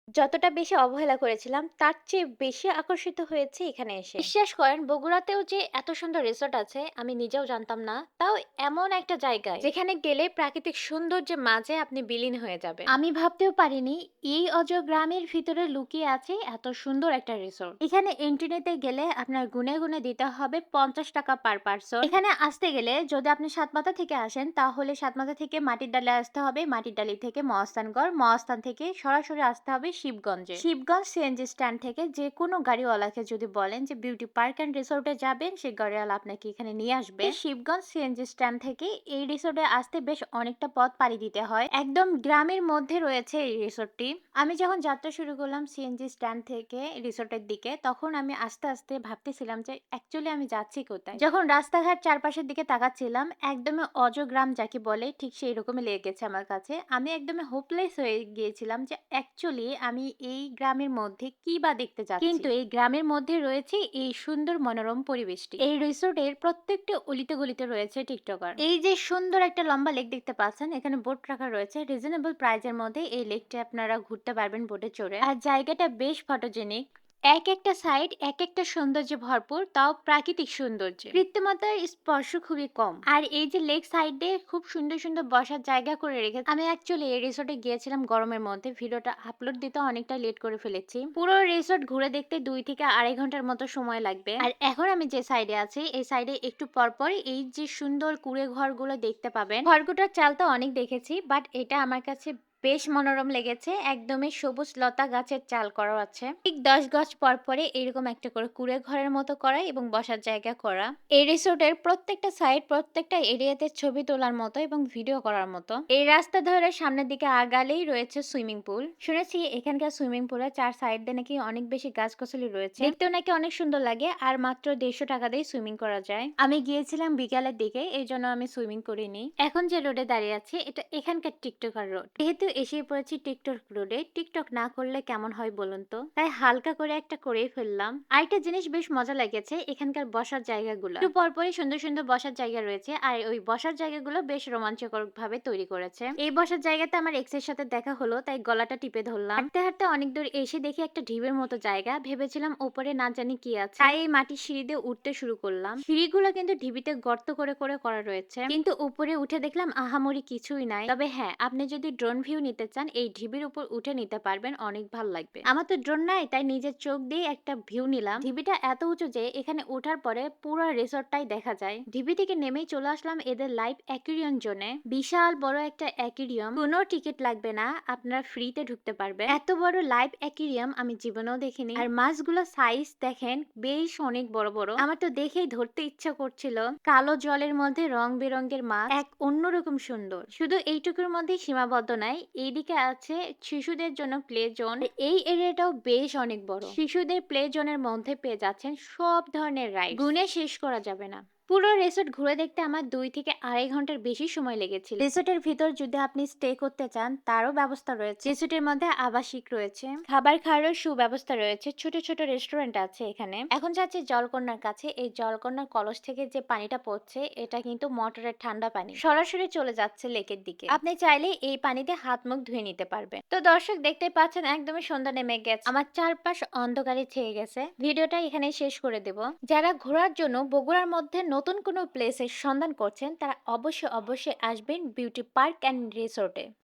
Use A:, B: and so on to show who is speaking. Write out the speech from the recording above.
A: যতটা বেশি অবহেলা করেছিলাম তার চেয়ে বেশি আকর্ষিত হয়েছি এখানে এসে। বিশ্বাস করেন বগুড়াতেও যে এত সুন্দর রিসোর্ট আছে আমি নিজেও জানতাম না। তাও এমন একটা জায়গায় যেখানে গেলে প্রাকৃতিক সৌন্দর্যের মাঝে আপনি বিলীন হয়ে যাবেন। আমি ভাবতেও পারিনি এই অজ গ্রামের ভিতরে লুকিয়ে আছে এত সুন্দর একটা রিসোর্ট। এখানে এন্ট্রি নিতে গেলে আপনার গুনে গুনে দিতে হবে 50 টাকা পার পারসন। এখানে আসতে গেলে যদি আপনি সাতমাথা থেকে আসেন তাহলে সাতমাথা থেকে মাটির ডালে আসতে হবে, মাটির ডালি থেকে মহাস্থানগড়, মহাস্থান থেকে সরাসরি আসতে হবে শিবগঞ্জে। শিবগঞ্জ সিএনজি স্ট্যান্ড থেকে যে কোনো গাড়িওয়ালাকে যদি বলেন যে বিউটি পার্ক অ্যান্ড রিসোর্টে যাবেন, সেই গাড়িওয়ালা আপনাকে এখানে নিয়ে আসবে। শিবগঞ্জ সিএনজি স্ট্যান্ড থেকে এই রিসোর্টে আসতে বেশ অনেকটা পথ পাড়ি দিতে হয়। একদম গ্রামের মধ্যে রয়েছে এই রিসোর্টটি। আমি যখন যাত্রা শুরু করলাম সিএনজি স্ট্যান্ড থেকে রিসোর্টের দিকে, তখন আমি আস্তে আস্তে ভাবতেছিলাম যে অ্যাকচুয়ালি আমি যাচ্ছি কোথায়। যখন রাস্তাঘাট চারপাশের দিকে তাকাচ্ছিলাম, একদমই অজগ্রাম যাকে বলে ঠিক সেই রকমই লেগেছে আমার কাছে। আমি একদমই হোপলেস হয়ে গিয়েছিলাম যে অ্যাকচুয়ালি আমি এই গ্রামের মধ্যে কি বা দেখতে যাচ্ছি। কিন্তু এই গ্রামের মধ্যে রয়েছে এই সুন্দর মনোরম পরিবেশটি। এই রিসোর্টের প্রত্যেকটা অলিতে গলিতে রয়েছে টিকটকার। এই যে সুন্দর একটা লম্বা লেক দেখতে পাচ্ছেন, এখানে বোট রাখা রয়েছে রিজনেবল প্রাইজের মধ্যে। এই লেকটা আপনারা ঘুরতে পারবেন বোটে চড়ে। আর জায়গাটা বেশ ফটোজেনিক। এক একটা সাইড এক একটা সৌন্দর্যে ভরপুর, তাও প্রাকৃতিক সৌন্দর্যে। কৃত্রিমতার স্পর্শ খুবই কম। আর এই যে লেক সাইডে খুব সুন্দর সুন্দর বসার জায়গা করে রেখেছে। আমি অ্যাকচুয়ালি এই রিসোর্টে গিয়েছিলাম গরমের মধ্যে, ভিডিওটা আপলোড দিতে অনেকটা লেট করে ফেলেছি। পুরো রিসোর্ট ঘুরে দেখতে 2 থেকে আড়াই ঘন্টার মতো সময় লাগবে। আর এখন আমি যে সাইডে আছি এই সাইডে একটু পরপর এই যে সুন্দর কুড়ে ঘরগুলো দেখতে পাবেন। ঘরগুলোর চাল তো অনেক দেখেছি, বাট এটা আমার কাছে বেশ মনোরম লেগেছে। একদমই সবুজ লতা গাছের চাল করা আছে। ঠিক 10 গজ পর পরে এরকম একটা করে কুড়ে ঘরের মতো করা এবং বসার জায়গা করা। এই রিসোর্টের প্রত্যেকটা সাইড প্রত্যেকটা এরিয়াতে ছবি তোলার মতো এবং ভিডিও করার মতো। এই রাস্তা ধরে সামনের দিকে আগালেই রয়েছে সুইমিং পুল। শুনেছি এখানকার সুইমিং পুলের 4 সাইড দিয়ে নাকি অনেক বেশি গাছগাছালি রয়েছে, দেখতেও নাকি অনেক সুন্দর লাগে। আর মাত্র 150 টাকা দিয়ে সুইমিং করা যায়। আমি গিয়েছিলাম বিকালের দিকে, এই জন্য আমি সুইমিং করিনি। এখন যে রোডে দাঁড়িয়ে আছি এটা এখানকার টিকটকার রোড। যেহেতু এসে পড়েছি টিকটক রোডে, টিকটক না করলে কেমন হয় বলুন তো, তাই হালকা করে একটা করেই ফেললাম। আরেকটা জিনিস বেশ মজা লেগেছে, এখানকার বসার জায়গাগুলো একটু পরপরই সুন্দর সুন্দর বসার জায়গা রয়েছে। আর ওই বসার জায়গাগুলো বেশ রোমাঞ্চকর ভাবে তৈরি করেছে। এই বসার জায়গাতে আমার এক্স এর সাথে দেখা হলো, তাই গলাটা টিপে ধরলাম। হাঁটতে হাঁটতে অনেক দূর এসে দেখি একটা ঢিবের মতো জায়গা। ভেবেছিলাম ওপরে না জানি কি আছে, তাই এই মাটির সিঁড়ি দিয়ে উঠতে শুরু করলাম। সিঁড়িগুলো কিন্তু ঢিবিতে গর্ত করে করে করা রয়েছে, কিন্তু উপরে উঠে দেখলাম আহামরি কিছুই নাই। তবে হ্যাঁ, আপনি যদি ড্রোন ভিউ নিতে চান এই ঢিবির উপর উঠে নিতে পারবেন, অনেক ভালো লাগবে। আমার তো ড্রোন নাই, তাই নিজের চোখ দিয়ে একটা ভিউ নিলাম। ঢিবিটা এত উঁচু যে এখানে ওঠার পরে পুরো রিসোর্টটাই দেখা যায়। ঢিবি থেকে নেমেই চলে আসলাম এদের লাইভ অ্যাকুরিয়াম জোনে। বিশাল বড় একটা অ্যাকুরিয়াম, কোনো টিকিট লাগবে না, আপনারা ফ্রিতে ঢুকতে পারবেন। এত বড় লাইভ অ্যাকুরিয়াম আমি জীবনেও দেখিনি। আর মাছগুলো সাইজ দেখেন বেশ অনেক বড় বড়। আমার তো দেখেই ধরতে ইচ্ছা করছিল। কালো জলের মধ্যে রং বেরঙের মাছ, এক অন্যরকম সুন্দর। শুধু এইটুকুর মধ্যে সীমাবদ্ধ নাই, এইদিকে আছে শিশুদের জন্য প্লে জোন। এই এরিয়াটাও বেশ অনেক বড়। শিশুদের প্লে জোনের মধ্যে পেয়ে যাচ্ছেন সব ধরনের রাইড, গুণে শেষ করা যাবে না। পুরো রিসোর্ট ঘুরে দেখতে আমার 2 থেকে আড়াই ঘন্টার বেশি সময় লেগেছিল। রিসোর্টের ভিতর যদি আপনি স্টে করতে চান তারও ব্যবস্থা রয়েছে। রিসোর্টের মধ্যে আবাসিক রয়েছে, খাবার খাওয়ারও সুব্যবস্থা রয়েছে, ছোট ছোট রেস্টুরেন্ট আছে এখানে। এখন যাচ্ছে জলকন্যার কাছে। এই জলকন্যার কলস থেকে যে পানিটা পড়ছে এটা কিন্তু মোটরের ঠান্ডা পানি, সরাসরি চলে যাচ্ছে লেকের দিকে। আপনি চাইলে এই পানিতে হাত মুখ ধুয়ে নিতে পারবেন। তো দর্শক দেখতে পাচ্ছেন একদমই সন্ধ্যা নেমে গেছে, আমার চারপাশ অন্ধকারে ছেয়ে গেছে। ভিডিওটা এখানে শেষ করে দেব। যারা ঘোরার জন্য বগুড়ার মধ্যে নতুন কোনো প্লেসের সন্ধান করছেন তারা অবশ্যই অবশ্যই আসবেন বিউটি পার্ক অ্যান্ড রিসোর্টে।